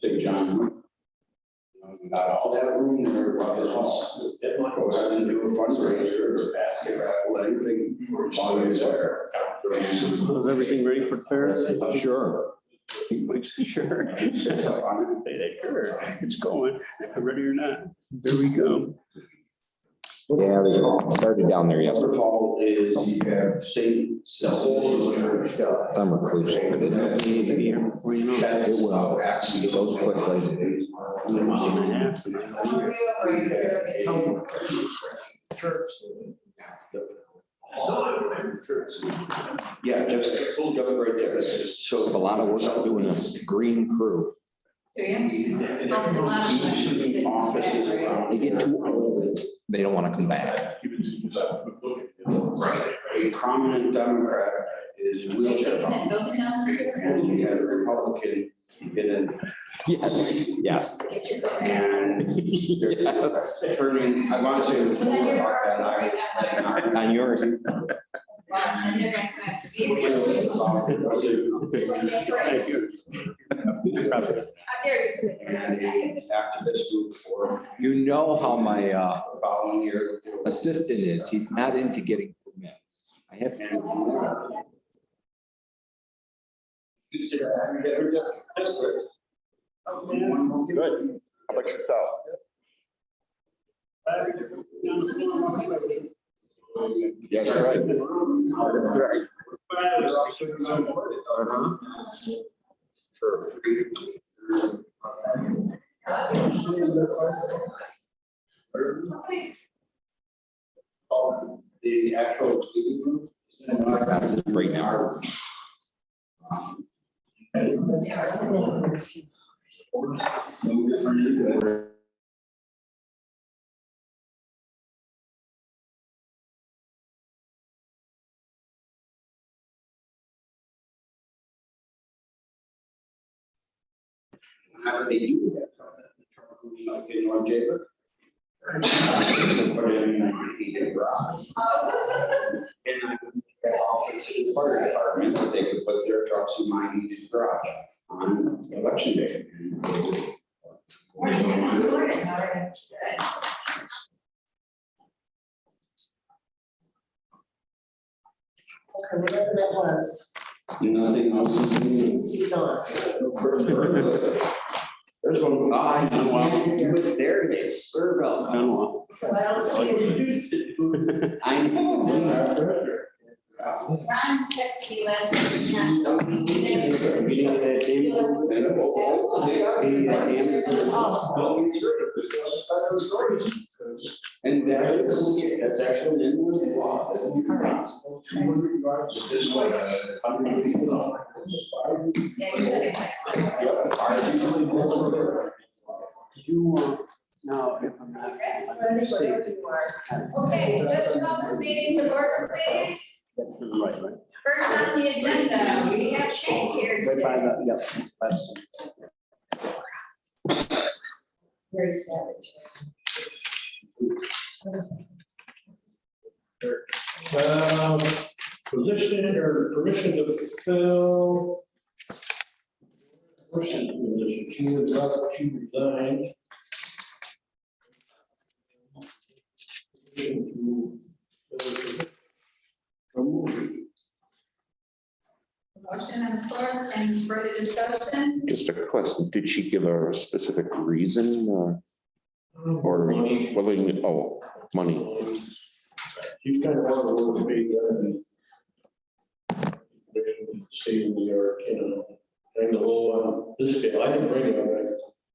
St. John. We got all that room there, but it's all, it might go out and do a fundraiser or basket raffle, anything, it's always there. Was everything ready for the fair? Sure. Sure. Sure, it's going, ready or not. There we go. Yeah, they started down there yesterday. Hall is, you have St. Cecilia's Church. Summer cruise, but it doesn't need to be here. Well, you know, It will. It goes quickly. a mile and a half. Yeah, just right there. It's just So a lot of work doing this green crew. Do you? each offices around. They get too old, they don't want to come back. A prominent Democrat is Are you wheelchair taking that bound. building down this year? And you got a Republican in Yes, yes. Get your grant. and Yes. turning, I want to say. Was that your about that, On yours. Well, then they're gonna come after me. Just like that, right? How dare you? And a activist group for You know how my following year. assistant is. He's not into getting permits. I have And Good. How about yourself? Yeah, that's right. That's right. Sure. the actual. That's it right now. How they do that? Like in North Jacob. Put in heated rocks. And I could offer to the fire department that they could put their trucks in my heated garage on election day. Morning, Dennis. Morning. All right. Good. Okay, whatever that was, Nothing else. seems to be gone. There's one, there it is, Burville. Dunlop. Because I don't see it. Ron texted me last night. And that's actually in the law. It's just like a. Yeah, you said it next time. You, now, if I'm not. mistaken, Okay, let's call this meeting to order, please. That's to the right, right? First on the agenda, we have Shane here Right by today. the, yep. that's- Very savage. Position or permission to fill. Person's position, she was up, she resigned. Position to, Motion on the floor, and further discussion? Just a question, did she give a specific reason or Money. willing, oh, money? She's kind of one of those big, state of New York, you know, kind of low on this scale. I didn't bring it up, I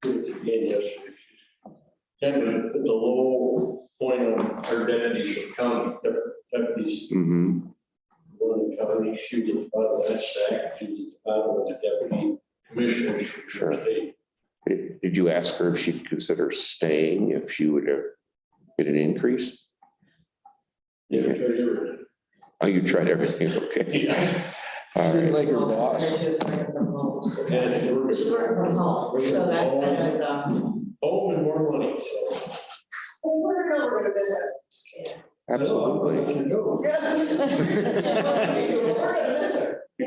put it again yesterday. Kind of at the low point on our deputies for county, deputies, Mm-hmm. one of the county, she was part of that stack, she was part of the deputy commissioners for Sure. state. Did you ask her if she'd consider staying if she would get an increase? Yeah, tried everything. Oh, you tried everything, okay. Yeah. All right. Like her boss. And she worked- She's working from home, so that is, Home and more money, so. well, we're gonna visit. Yeah. Absolutely. I'll let you know. We're gonna miss her. I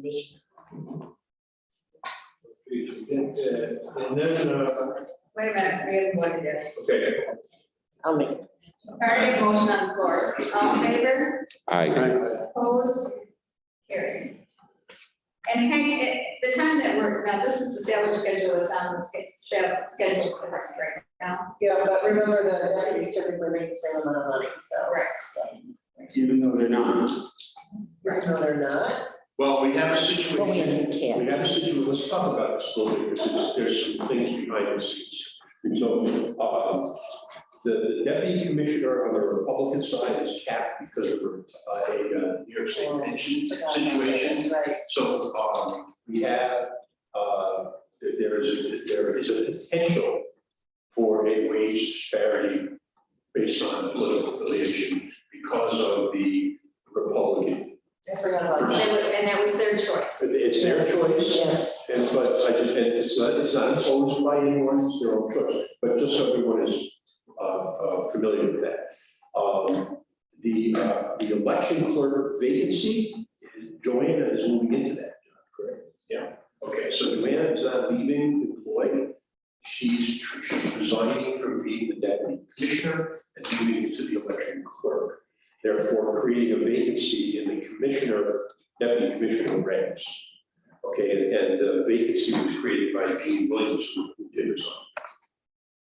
miss- And then, Wait a minute, we haven't voted yet. okay, I'll make. Already motion on the floor. All in favor? I, Opposed? Carried. And Henry, the time that we're, now this is the salary schedule that's on the schedule for us right now. Yeah, but remember the deputies typically make the same amount of money, so. Correct. Even though they're not. No, they're not. well, we have a But we situation, can't. we have a situation, let's talk about this a little bit, because there's some things behind the scenes. So, the deputy commissioner on the Republican side is capped because of a New York State pension situation. That's right. So, we have, there is a potential for a wage disparity based on political affiliation because of the Republican. I forgot about And that. that was their choice. It's their choice, Yeah, and but I think, and it's not imposed by anyone, it's their own choice, but just so everyone is familiar with that. The election clerk vacancy, Joanna is moving into that, correct? Yeah, okay, so Joanna is not leaving the employ. She's resigning from being the deputy commissioner and moving into the election clerk. Therefore, creating a vacancy in the deputy commissioner ranks. Okay, and the vacancy was created by Gene Williams, who did resign,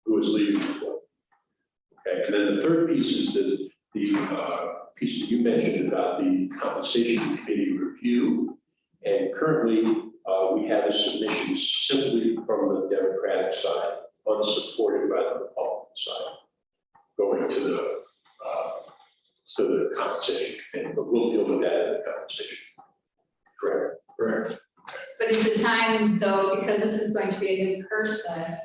who is leaving the employ. Okay, and then the third piece is the piece that you mentioned about the compensation committee review. And currently, we have a submission simply from the Democratic side, unsupported by the Republican side, going to the compensation committee, but we'll deal with that in the compensation. Correct. Correct. But is the time though, because this is going to be a new person,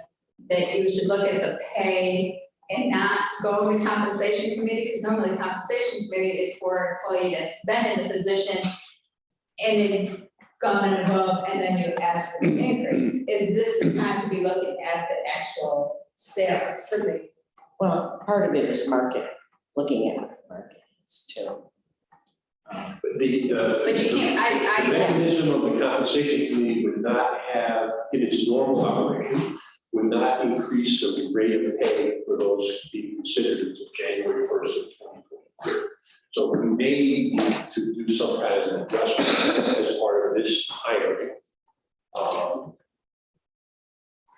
that you should look at the pay and not go to compensation committee? Because normally the compensation committee is for an employee that's been in the position and then gone above, and then you ask for an increase. Is this the time to be looking at the actual salary? Should we? well, part of it is market, looking at the markets too. But But you can't, the mechanism of the compensation committee would not have, in its normal operation, would not increase the rate of pay for those being considered until January 1st of 2023. So we may need to do some kind of adjustment as part of this hiring.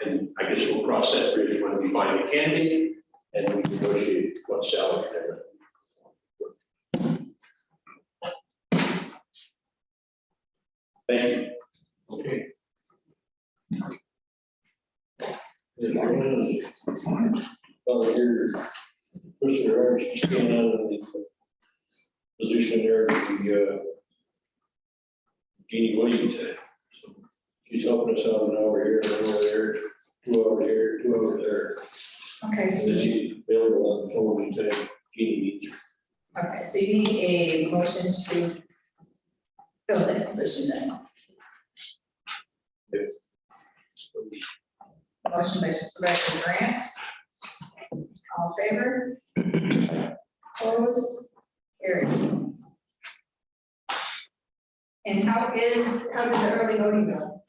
And I guess we'll cross that bridge when we find a candidate and we negotiate what salary they're. Thank you. Okay. Here, Commissioner Ernst, she's staying out of the position there, the Jeannie Williams had. So she's helping us out an hour here, an hour there, 2 hours here, 2 hours there. Okay, And so, then she's available on the phone anytime Jeannie needs her. okay, so you need a motion to fill that position then. Motion by Supervisor Grant. All in favor? Opposed? Carried. And how does the early voting go?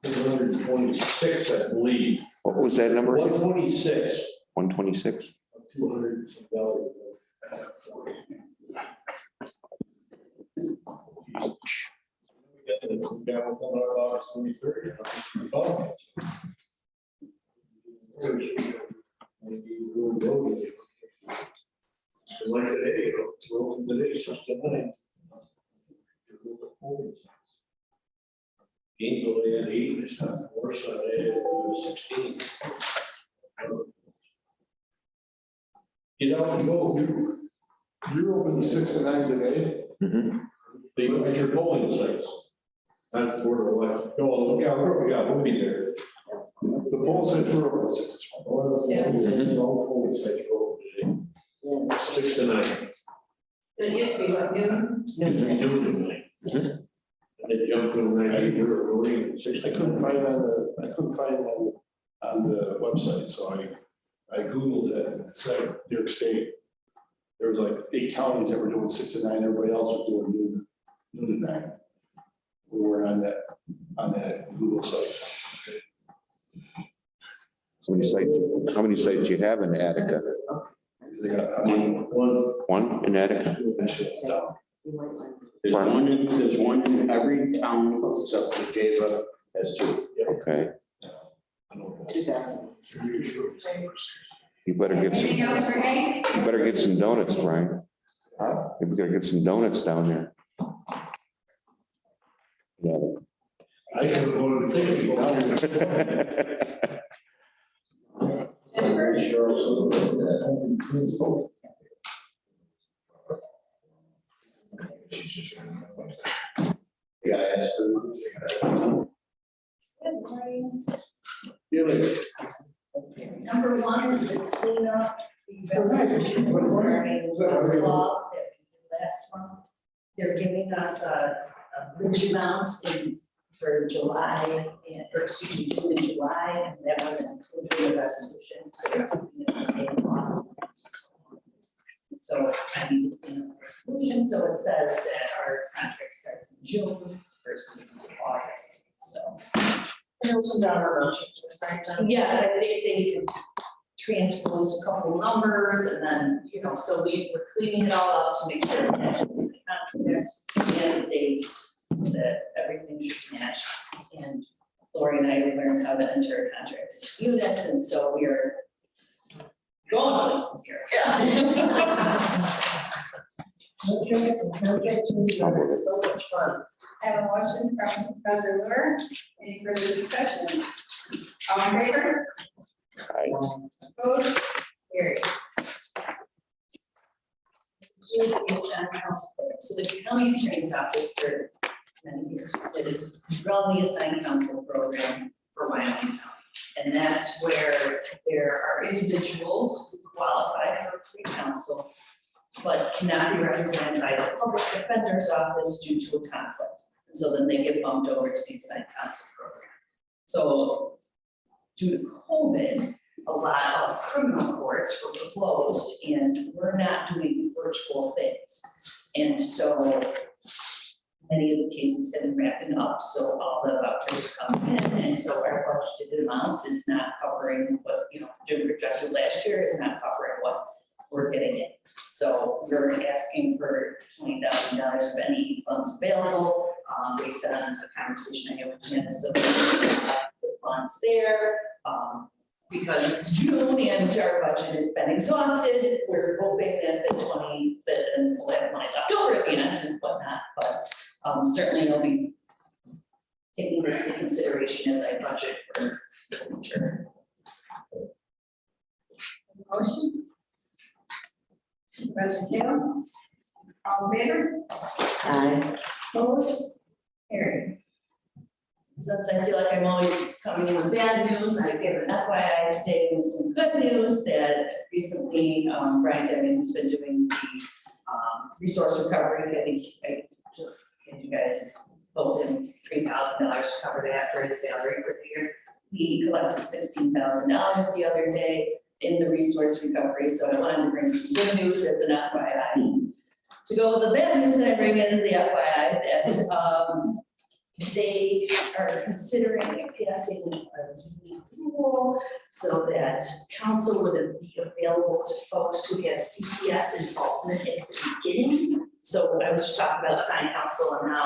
126, I believe. what was that number? 126 126? of 200 some dollars. Ouch. Down on August 23rd. Like today, well, today, just tonight. Games only had 8 this time, worse than they had 16. Get out and go. You're open 6 to 9 today? Mhm. They look at your polling sites. Not the board of election. No, look out, we'll be there. The polls said you're open 6 to 12. Yeah. All polling sites are open today. Yeah. 6 to 9. It used to be what, noon? Usually we do it tonight. Mhm. And then jump to 9, you're voting at 6. I couldn't find on the website, so I Googled it and it said New York State. There was like 8 counties that were doing 6 to 9, everybody else was doing noon to 9. We weren't on that on that Google site. How many sites you have in Attica? They got, One in Attica? There's one in every town except for Gava has two. Okay, I don't know. 2000. you better get Anything some, else for Hank? you better get some donuts, Brian. Huh? You better get some donuts down there. Yeah. I can go to the. Jennifer? Sure. Also. Yeah, I asked her. Number one is to clean up the resolution regarding West Law that we did last month. They're giving us a bridge amount for July, or excuse me, June and July, and that wasn't included in the resolution, so they're keeping it the same cost. So I need to clean up the resolution, so it says that our contract starts in June versus August, so. There was some dollar amount changes, right, John? Yes, I think they transposed a couple numbers and then, so we were cleaning it all up to make sure it matches the contract and the dates, so that everything should match. And Lori and I learned how to enter a contract into Munis, and so we're going places here. Okay, so don't get too much, so much fun. I have a motion from Supervisor Lure. Any further discussion? All in favor? Opposed? Carried. Is the assigned council program. So the county attorney's office for many years, it is run the assigned council program for Wyoming County. And that's where there are individuals who qualify for free counsel, but cannot be represented by the public defender's office due to a conflict. And so then they get bumped over to the assigned counsel program. So due to COVID, a lot of criminal courts were closed and we're not doing virtual things. And so many of the cases have been wrapping up, so all the vouchers are coming in, and so our budgeted amount is not covering what, Jim projected last year is not covering what we're getting in. So we're asking for $20,000 of any funds available, based on the conversation I had with Janice about the funds there. Because it's June and our budget has been exhausted, we're hoping that and we'll have money left over at the end and whatnot, but certainly I'll be taking this into consideration as I budget for the future. Motion? Supervisor Kale? All in favor? Aye. Opposed? Carried. Since I feel like I'm always coming in with bad news, I give an FYI today with some good news that recently Brian Devian has been doing the resource recovery. I think you guys told him $3,000 to cover that for his salary for the year. He collected $16,000 the other day in the resource recovery. So I wanted to bring some good news as an FYI. To go with the bad news that I bring in the FYI that they are considering passing a new rule so that council would be available to folks who have CPS involvement at the beginning. So I was just talking about assigned counsel and how,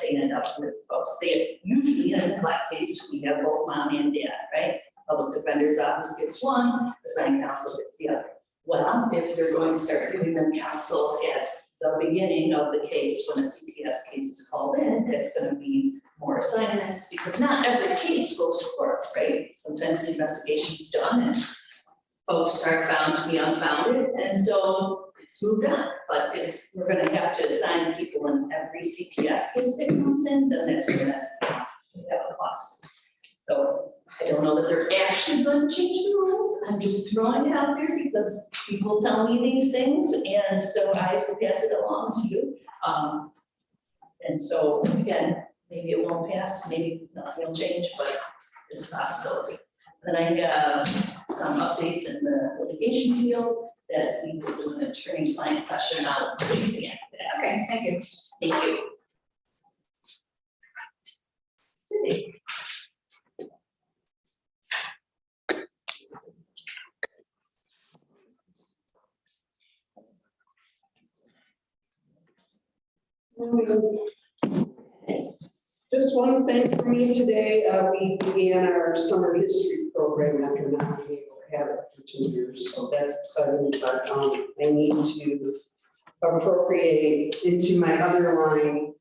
they end up with folks. They usually, in a black case, we have both mom and dad, right? Public defender's office gets one, assigned counsel gets the other. Well, if they're going to start giving them counsel at the beginning of the case, when a CPS case is called in, it's going to be more assignments, because not every case goes to court, right? Sometimes the investigation's done and folks are found to be unfounded, and so it's moved on. But if we're going to have to assign people in every CPS case that comes in, then that's going to have a cost. So I don't know that they're actually going to change the rules. I'm just throwing it out there because people tell me these things, and so I pass it along to you. And so again, maybe it won't pass, maybe nothing will change, but it's a possibility. Then I have some updates in the litigation field that we will do an attorney-client session on Tuesday after that. Okay, thank you. Thank you. Just one thing for me today, we began our summer history program after not being able to have it for 2 years, so that's exciting. But I need to appropriate into my other line,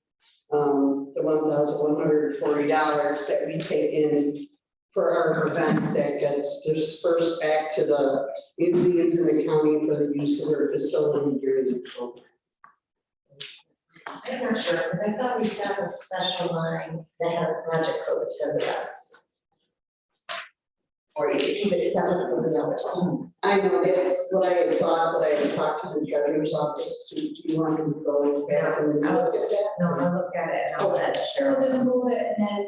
the $1,140 that we take in for our event that gets dispersed back to the museums in the county for the use of their facility during the program. I'm not sure, because I thought we set a special line that had a project code that says about us. Or you could keep it separate from the others. I know, that's what I had thought, but I had talked to the treasurer's office, do you want to go back and look at that? No, I'll look at it and I'll let We'll Cheryl. just move it and then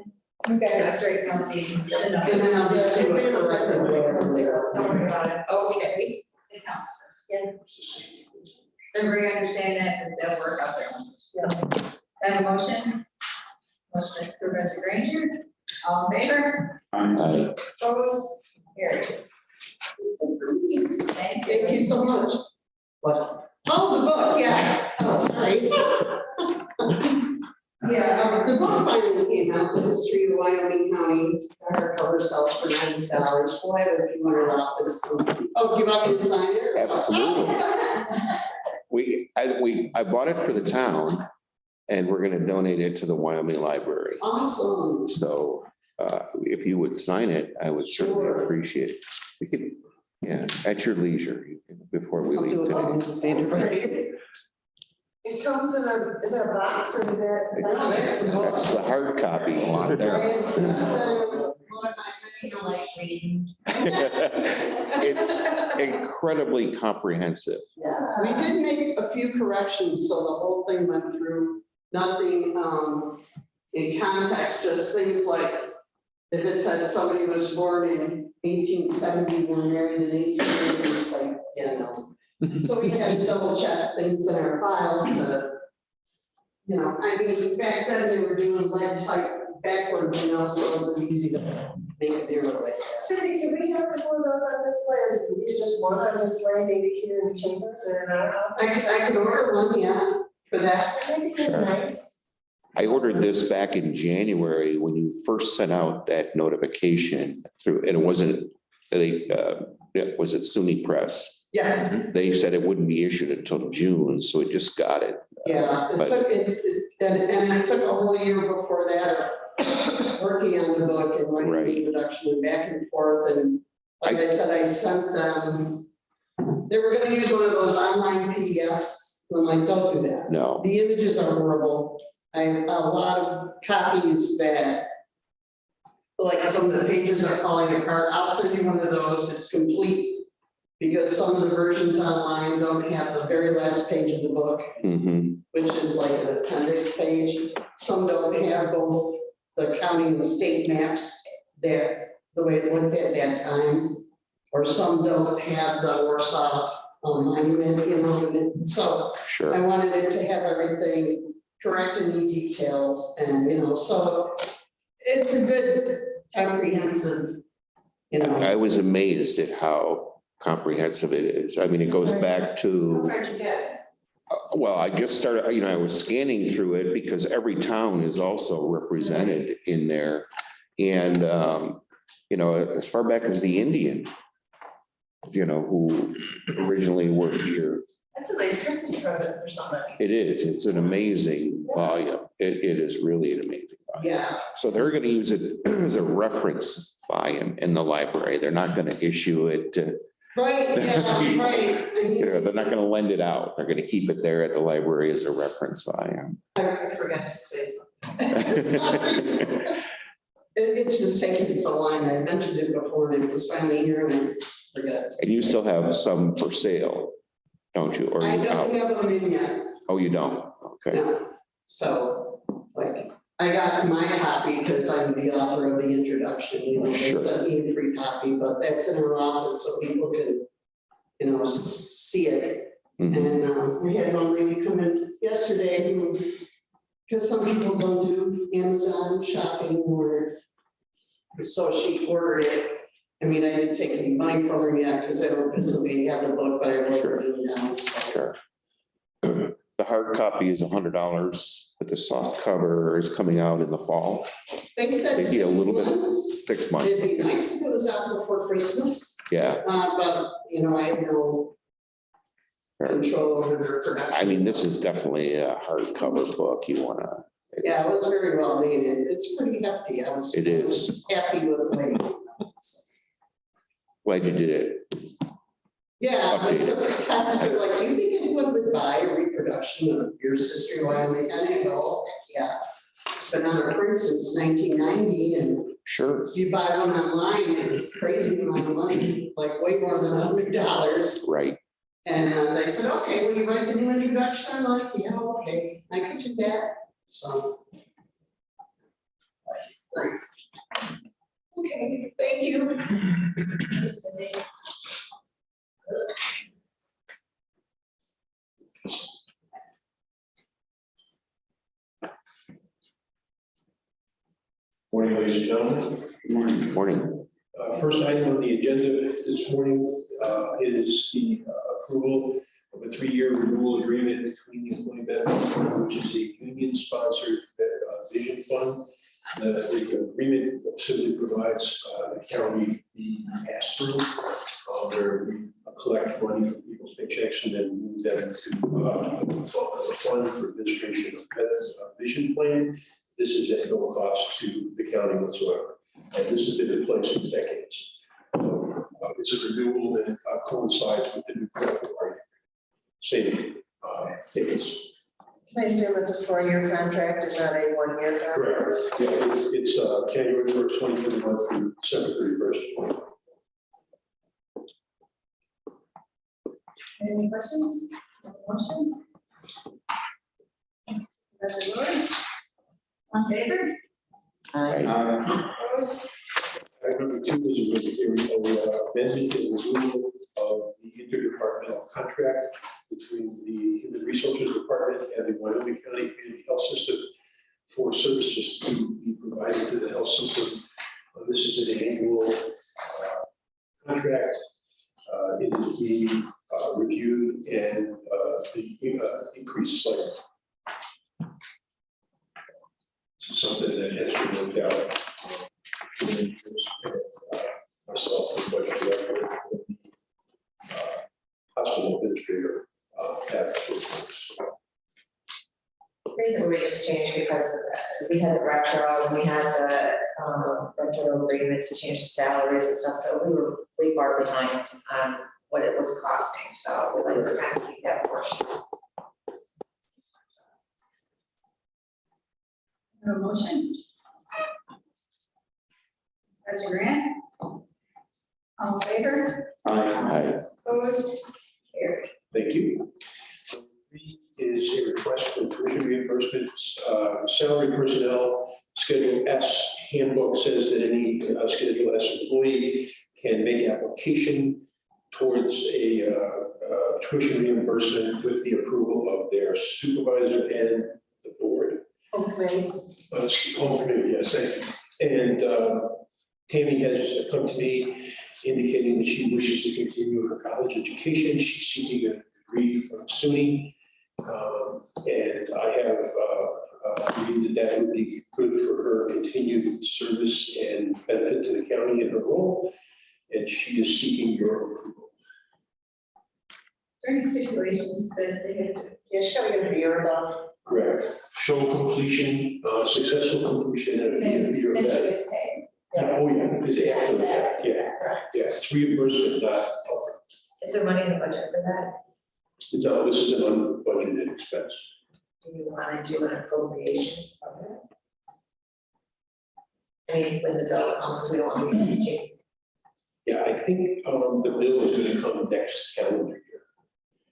you guys will straighten out the And numbers. then I'll just do it correctly. Don't worry about it. Okay. The count. Everybody understand that, they'll work out there. That a motion? Motion by Supervisor Granger, all in favor? I, Opposed? Carried. Thank Thank you so much. What? Oh, the book, yeah. Oh, sorry. Yeah, the book finally came out, The History of Wyoming County, our cover sells for $90. We'll have a few hundred off this one. Oh, do you want me to sign it? Absolutely. I bought it for the town and we're gonna donate it to the Wyoming Library. Awesome. So if you would sign it, I would certainly Sure. appreciate it. We could, yeah, at your leisure, before we I'll leave do it today. on the standard. It comes in a, is it a box or is it? No, that's the book. That's the hard copy. It's, Like reading. It's incredibly comprehensive. Yeah, we did make a few corrections, so the whole thing went through, nothing in context, just things like if it said somebody was born in 1870, were married in 1880, it's like, yeah, no. So we had to double check things in our files to, you know, I mean, back then they were doing lead type backwards, you know, so it was easy to make a zero like that. Cindy, can we have a couple of those on display, or at least just one on display, maybe here in the chambers or in our office? I could order one, yeah, for that. That'd be kind of nice. I ordered this back in January when you first sent out that notification through, and it wasn't, was it SUNY Press? Yes. They said it wouldn't be issued until June, so it just got it. Yeah, it But- took, and it took a whole year before that, working on the book and writing Right. the introduction and back and forth, and like I said, I sent them, they were gonna use one of those online PDFs, I'm like, don't do that. No, The images are horrible, I have a lot of copies that, like some of the pages are falling apart, I'll send you one of those, it's complete. Because some of the versions online don't have the very last page of the book, mhm, which is like an appendix page. Some don't have both the county and state maps there, the way it looked at that time. Or some don't have the Warsaw monument, you know, and so I sure. wanted it to have everything correct in the details and, you know, so it's a good comprehensive, you know. I was amazed at how comprehensive it is. I mean, it goes back to, Where'd you get well, I just started, I was scanning through it because every town is also represented in there. And, as far back as the Indian, who originally were here. That's a nice Christmas present for somebody. It is, it's an amazing volume. It is really an amazing it? volume. Yeah, So they're going to use it as a reference volume in the library. They're not going to issue it, right, yeah, right. I mean, they're not going to lend it out. They're going to keep it there at the library as a reference volume. I forgot to say. It's just taking so long. I mentioned it before and it was finally here and I forgot. And you still have some for sale, don't you? Or I you, don't have them in yet, oh, you don't? Okay. no. So, like, I got my copy because I'm the author of the introduction, you know, they Sure. sent me a free copy, but that's in our office so people can, see it. Mhm. And we had one lady come in yesterday who because some people don't do Amazon shopping or. So she ordered it. I mean, I didn't take any money from her yet because I don't physically have the book, but I wrote it down. So. Sure. The hard copy is $100, but the soft cover is coming out in the fall, They said Maybe a 6 little bit. months. 6 months. It'd be nice if it was out before Christmas, Yeah, but, you know, I have no control over their production. I mean, this is definitely a hardcover book. You wanna. Yeah, it was very well made. It's pretty hefty. I was. It is. Happy with the way. Glad you did it. Yeah, I Updated. said, like, do you think anyone would buy a reproduction of Your Sister Wyoming? And I go, yeah. It's been on a print since 1990, and Sure, if you buy one online, it's crazy amount of money, like way more than $100. right. And they said, okay, will you write the new introduction? I'm like, yeah, okay, I can do that. So. Thanks. Okay, thank you. Morning, ladies and gentlemen. Morning. First item on the agenda this morning is the approval of a 3-year renewal agreement between the Employee Benefits Fund, which is a union-sponsored vision fund. The agreement simply provides the county the pass-through where we collect money from people's paychecks and then move them to the fund for administration of vision plan. This is at no cost to the county whatsoever. And this has been in place for decades. So, it's a renewal that coincides with the new collective bargaining statement. Dates. Can I assume it's a 4-year contract and not a 1-year contract? Correct. Yeah, it's January 1st, 2021 through December 31st. Any questions? Motion? President Lord? On favor? Opposed? Item number 2 is a amendment to the renewal of the interdepartmental contract between the Human Resources Department and the Wyoming County Community Health System for services to be provided to the health system. This is an annual contract. It is being reviewed and increased slightly. This is something that has been worked out. Myself, the budget director, hospital administrator, have. Basically, we just changed because we had the retro and we had the retro agreement to change the salaries and stuff, so we were way far behind on what it was costing, so we'd like to kind of keep that portion. No motion? President Grant? All in favor? Aye. Opposed? Carried. Thank you. 3 is a request for tuition reimbursements. Salary personnel, Schedule S handbook says that any Schedule S employee can make application towards a tuition reimbursement with the approval of their supervisor and the board. Okay. Home committee, yes, thank you. And Tammy has come to me indicating that she wishes to continue her college education. She's seeking a degree from SUNY. And I have agreed that that would be good for her continued service and benefit to the county in her role. And she is seeking your approval. Is there any stipulations that they had to? Yeah, shall we get a year above? Correct. Show completion, successful completion at the end of your Then she bed. gets paid. Yeah, oh yeah, because after the fact, yeah, yeah, it's reimbursement, not upfront. Is there money in the budget for that? No, this is an unbudgeted expense. Do you want to do an appropriation of that? I mean, when the bill comes, we don't want to be chasing. Yeah, I think the bill is gonna come next calendar year.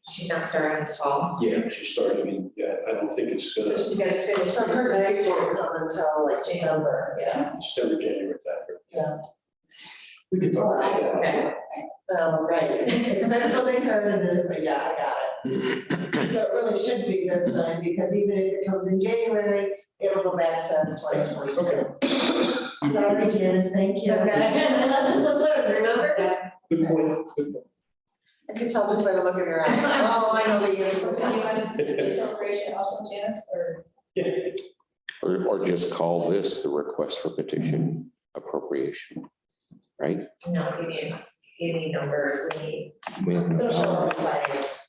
She's not starting this fall. Yeah, she's starting, yeah, I don't think it's So gonna, she's got to finish. So her dates won't come until like December. Yeah. December, January, February. Yeah. We can talk about that. Right. Expense will be covered in this, but yeah, I got So it really should be this time, because even if it comes in January, it'll go back to 2022. Sorry, Janice, thank you. Okay. My lesson was learned, remember? Good point, good point. I can tell just by the look in her eye. Oh, I know the answer. So you want us to do the appropriation also, Janice, or? Yeah, Or just call this the request for petition appropriation, right? No, you need numbers, we need. We have no They'll show power. up in finance.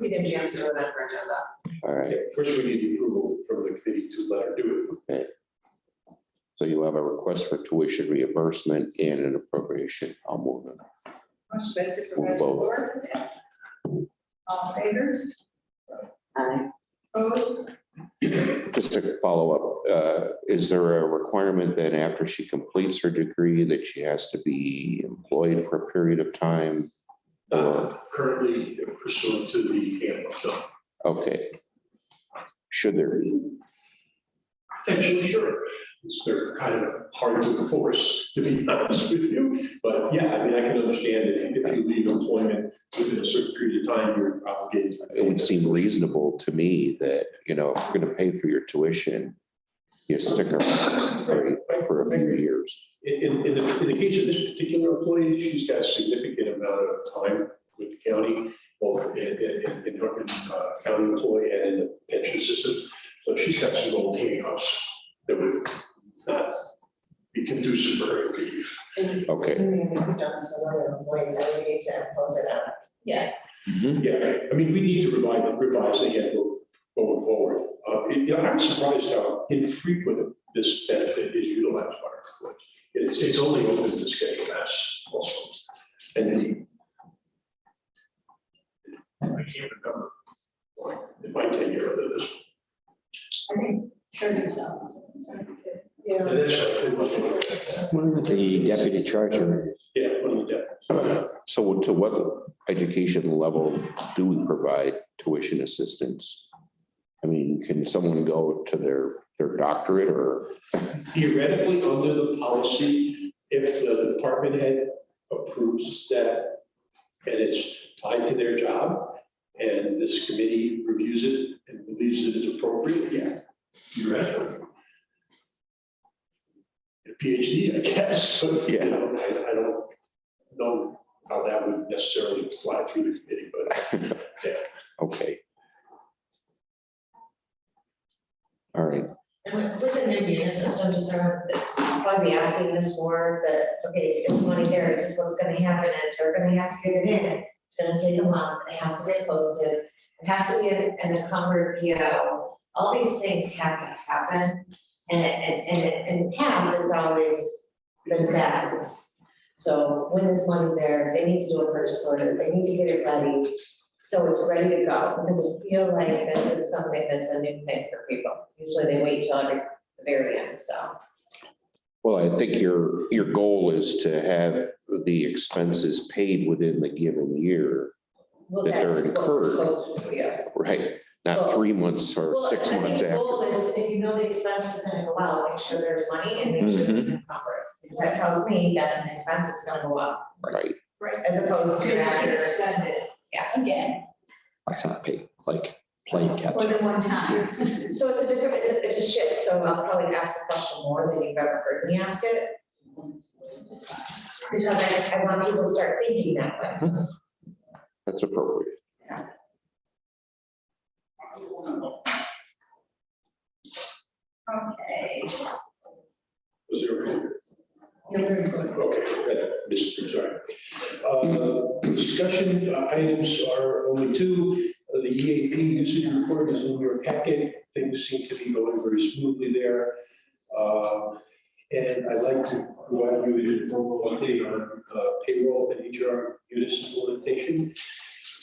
We can jam through it on our agenda. All right, yeah, first we need the approval from the committee to let her do it. so you have a request for tuition reimbursement and an appropriation. I'll move it. Motion by Supervisor Vote. Ward. All in favor? Opposed? Just to follow up, is there a requirement that after she completes her degree that she has to be employed for a period of time? Currently pursuant to the handbook, so Okay. Should there be? potentially, sure. They're kind of hard to enforce, to be honest with you. But yeah, I mean, I can understand if you leave employment within a certain period of time, you're obligated. It would seem reasonable to me that, you know, if you're gonna pay for your tuition, you stick around for a few years. In the case of this particular employee, she's got a significant amount of time with the county, both in her county employee and in the pension system. So she's got some old handcuffs that would not be conducive for her to leave. Okay. Assuming we've done some other employees, and we need to impose it on. Yeah, Yeah, I mean, we need to revise the handbook going forward. I'm surprised how infrequent this benefit is utilized by our employees. It's only open to Schedule S also. And I can't remember, like, in my tenure of this. I think treasurer's office. Yeah. And that's right, it was- The deputy treasurer. Yeah, one of the deputies. So to what education level do we provide tuition assistance? I mean, can someone go to their doctorate or? Theoretically, under the policy, if the department head approves that and it's tied to their job, and this committee reviews it and believes that it's appropriate, yeah, theoretically. A PhD, I guess, so, you know, I don't know how that would necessarily fly through the committee, but Okay. All right, And with the new munis system, just I'll probably be asking this more, that, okay, is money there, just what's gonna happen is they're gonna have to get it in. It's gonna take a month, it has to get posted, it has to be an encumbered PO. All these things have to happen, and in the past, it's always been backwards. So when this money's there, they need to do a purchase order, they need to get it ready, so it's ready to go, because I feel like this is something that's a new thing for people. Usually they wait till the very end, so. well, I think your goal is to have the expenses paid within the given year, Well, That they're that's what we're incurred. supposed to do, yeah. right? Not Well- 3 months or 6 months The after. goal is, if you know the expense is gonna go out, make sure there's money and make sure there's an encumbrance, because that tells me that's an expense that's gonna go up, Right, Right. as opposed to after, Spend it yes. again, Let's not pay, like, play catch more up. than one time. So it's a different, it's a shift, so I'll probably ask the question more than you've ever heard me ask it. Because I want people to start thinking that way. that's appropriate. Okay. was there a? You're very good. Okay, Mr. Sorry. Discussion items are only two. The EAP usage report is in your packet. Things seem to be going very smoothly there. And I'd like to provide you with an informal update on payroll and HR municipal implementation.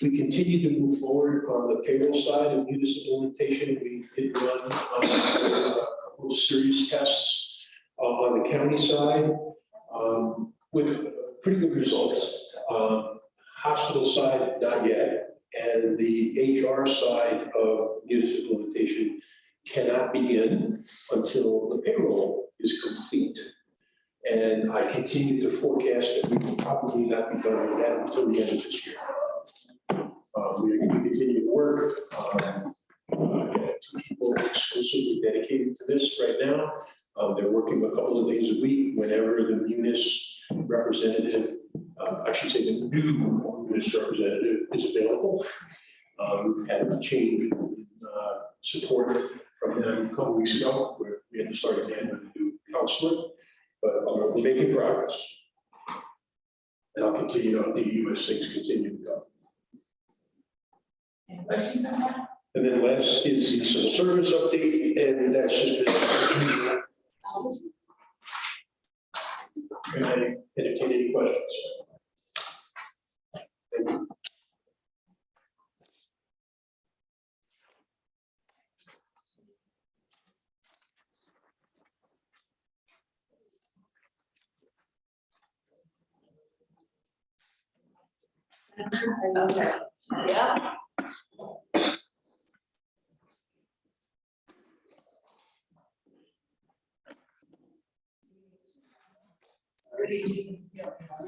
We continue to move forward on the payroll side of municipal implementation. We did run a couple of serious tests on the county side with pretty good results. Hospital side, not yet. And the HR side of municipal implementation cannot begin until the payroll is complete. And I continue to forecast that we will probably not be done with that until the end of this year. We continue to work. Got 2 people exclusively dedicated to this right now. They're working a couple of days a week whenever the munis representative, I should say the new munis representative is available. We've had a change in support from them a couple weeks ago, where we had to start again with a new counselor, but we're making progress. And I'll continue to update you as things continue to go. Any questions on that? And then last is the civil service update, and that's just been. Can I entertain any questions? Thank you. Okay, yeah.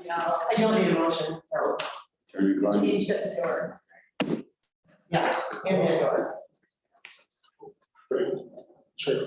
I don't need a motion, so. Attorney You Klein? need to shut the door. Yeah, and that door. Great. Sure.